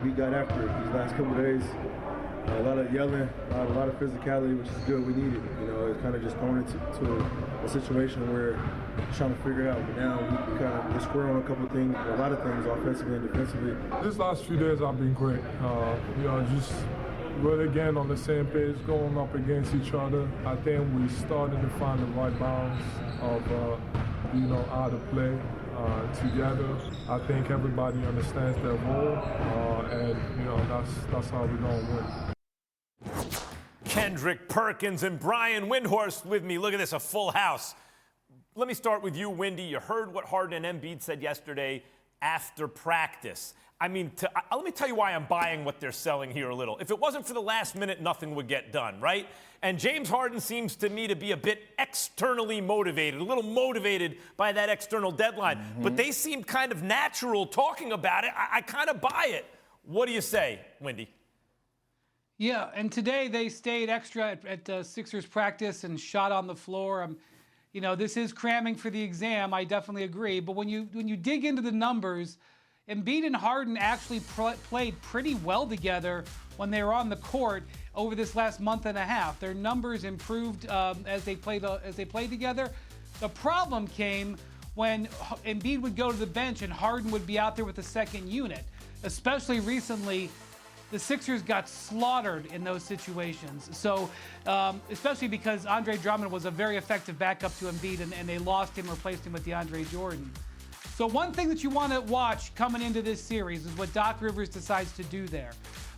we got after it these last couple of days. A lot of yelling, a lot of physicality, which is good. We need it. You know, it's kind of just thrown into a situation where we're trying to figure it out. But now we kind of square on a couple of things, a lot of things, offensively and defensively. These last few days have been great. Just really again on the same page, going up against each other. I think we started to find the right balance of, how to play together. I think everybody understands their role, and that's how we're going to win. Kendrick Perkins and Brian Windhorst with me. Look at this, a full house. Let me start with you, Windy. You heard what Harden and Embiid said yesterday after practice. I mean, let me tell you why I'm buying what they're selling here a little. If it wasn't for the last minute, nothing would get done, right? And James Harden seems to me to be a bit externally motivated, a little motivated by that external deadline. Mm-hmm. But they seem kind of natural talking about it. I kind of buy it. What do you say, Windy? Yeah, and today they stayed extra at Sixers practice and shot on the floor. This is cramming for the exam. I definitely agree. But when you dig into the numbers, Embiid and Harden actually played pretty well together when they were on the court over this last month and a half. Their numbers improved as they played together. The problem came when Embiid would go to the bench and Harden would be out there with the second unit. Especially recently, the Sixers got slaughtered in those situations. So, especially because Andre Drummond was a very effective backup to Embiid, and they lost him, replaced him with DeAndre Jordan. So one thing that you want to watch coming into this series is what Doc Rivers decides to do there,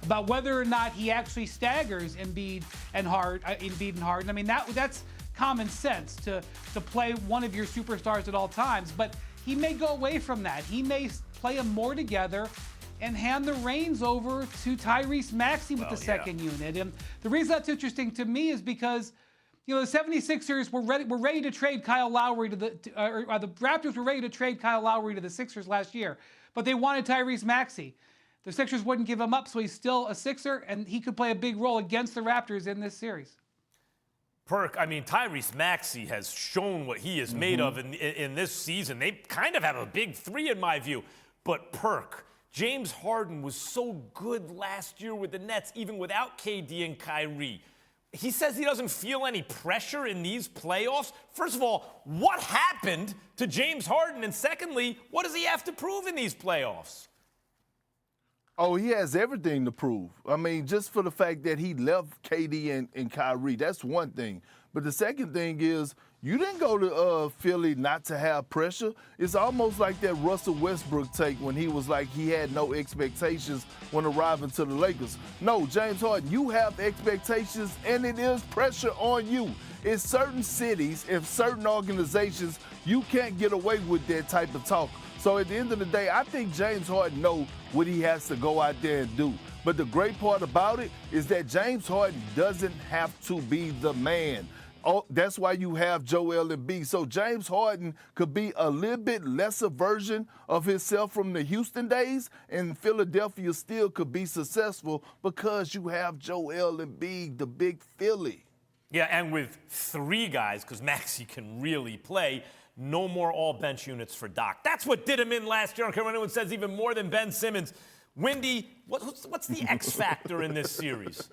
about whether or not he actually staggers Embiid and Harden. I mean, that's common sense to play one of your superstars at all times, but he may go away from that. He may play them more together and hand the reins over to Tyrese Maxey with the second unit. And the reason that's interesting to me is because, the 76ers were ready to trade Kyle Lowry the Raptors were ready to trade Kyle Lowry to the Sixers last year, but they wanted Tyrese Maxey. The Sixers wouldn't give him up, so he's still a Sixer, and he could play a big role against the Raptors in this series. Perk, I mean, Tyrese Maxey has shown what he is made of in this season. They kind of have a big three in my view. But Perk, James Harden was so good last year with the Nets, even without KD and Kyrie. He says he doesn't feel any pressure in these playoffs. First of all, what happened to James Harden? And secondly, what does he have to prove in these playoffs? Oh, he has everything to prove. I mean, just for the fact that he left KD and Kyrie, that's one thing. But the second thing is, you didn't go to Philly not to have pressure. It's almost like that Russell Westbrook take when he was like he had no expectations when arriving to the Lakers. No, James Harden, you have expectations, and it is pressure on you. In certain cities, in certain organizations, you can't get away with that type of talk. So at the end of the day, I think James Harden knows what he has to go out there and do. But the great part about it is that James Harden doesn't have to be the man. Oh, that's why you have Joel Embiid. So James Harden could be a little bit lesser version of himself from the Houston days, and Philadelphia still could be successful because you have Joel Embiid, the big Philly. Yeah, and with three guys, because Maxey can really play, no more all-bench units for Doc. That's what did him in last year. I don't care what anyone says, even more than Ben Simmons. Windy, what's the X factor in this series?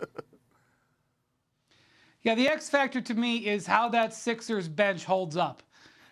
Yeah, the X factor to me is how that Sixers bench holds up.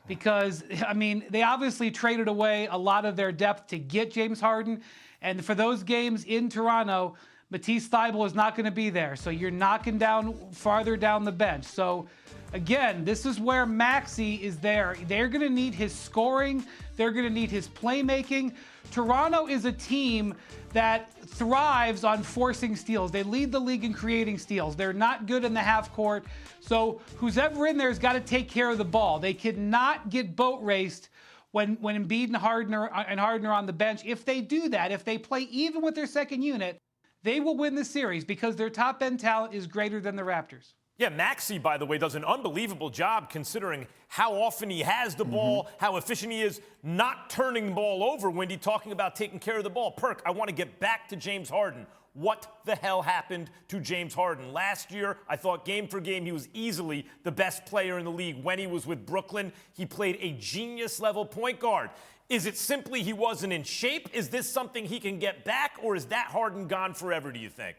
Because, I mean, they obviously traded away a lot of their depth to get James Harden. And for those games in Toronto, Matisse Thybulle is not going to be there. So you're knocking down farther down the bench. So, again, this is where Maxey is there. They're going to need his scoring. They're going to need his playmaking. Toronto is a team that thrives on forcing steals. They lead the league in creating steals. They're not good in the half court. So who's ever in there has got to take care of the ball. They cannot get boat raced when Embiid and Harden are on the bench. If they do that, if they play even with their second unit, they will win the series because their top-end talent is greater than the Raptors. Yeah, Maxey, by the way, does an unbelievable job considering how often he has the ball, how efficient he is, not turning the ball over, Wendy, talking about taking care of the ball. Perk, I want to get back to James Harden. What the hell happened to James Harden? Last year, I thought game for game, he was easily the best player in the league when he was with Brooklyn. He played a genius-level point guard. Is it simply he wasn't in shape? Is this something he can get back, or is that Harden gone forever, do you think?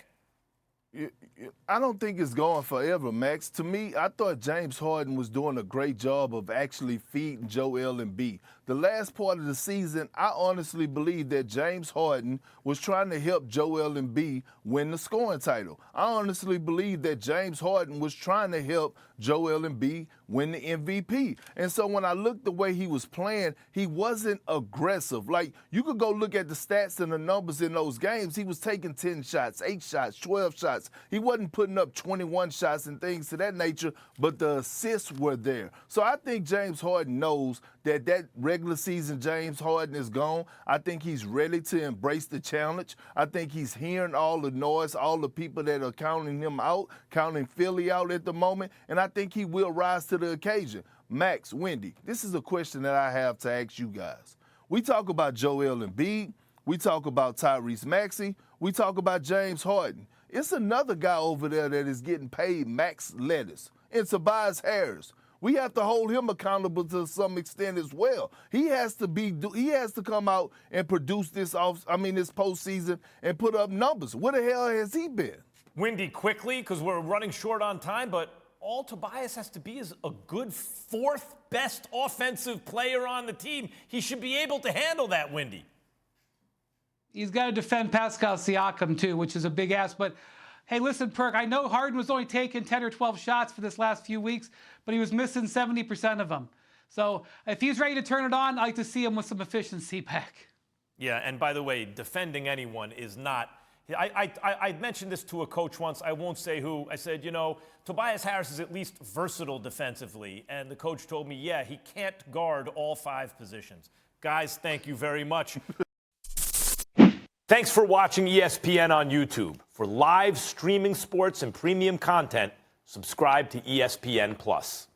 I don't think it's going forever, Max. To me, I thought James Harden was doing a great job of actually feeding Joel Embiid. The last part of the season, I honestly believe that James Harden was trying to help Joel Embiid win the scoring title. I honestly believe that James Harden was trying to help Joel Embiid win the MVP. And so when I looked the way he was playing, he wasn't aggressive. Like, you could go look at the stats and the numbers in those games. He was taking 10 shots, 8 shots, 12 shots. He wasn't putting up 21 shots and things to that nature, but the assists were there. So I think James Harden knows that regular season James Harden is gone. I think he's ready to embrace the challenge. I think he's hearing all the noise, all the people that are counting him out, counting Philly out at the moment, and I think he will rise to the occasion. Max, Wendy, this is a question that I have to ask you guys. We talk about Joel Embiid. We talk about Tyrese Maxey. We talk about James Harden. It's another guy over there that is getting paid max lettuce, and Tobias Harris. We have to hold him accountable to some extent as well. He has to come out and produce this postseason and put up numbers. Where the hell has he been? Windy, quickly, because we're running short on time, but all Tobias has to be is a good fourth best offensive player on the team. He should be able to handle that, Windy. He's got to defend Pascal Siakam, too, which is a big ask. But, hey, listen, Perk, I know Harden was only taking 10 or 12 shots for this last few weeks, but he was missing 70% of them. So if he's ready to turn it on, I'd like to see him with some efficiency back. Yeah, and by the way, defending anyone is not – I mentioned this to a coach once. I won't say who. I said, Tobias Harris is at least versatile defensively. And the coach told me, yeah, he can't guard all 5 positions. Guys, thank you very much. Thanks for watching ESPN on YouTube. For live streaming sports and premium content, subscribe to ESPN+.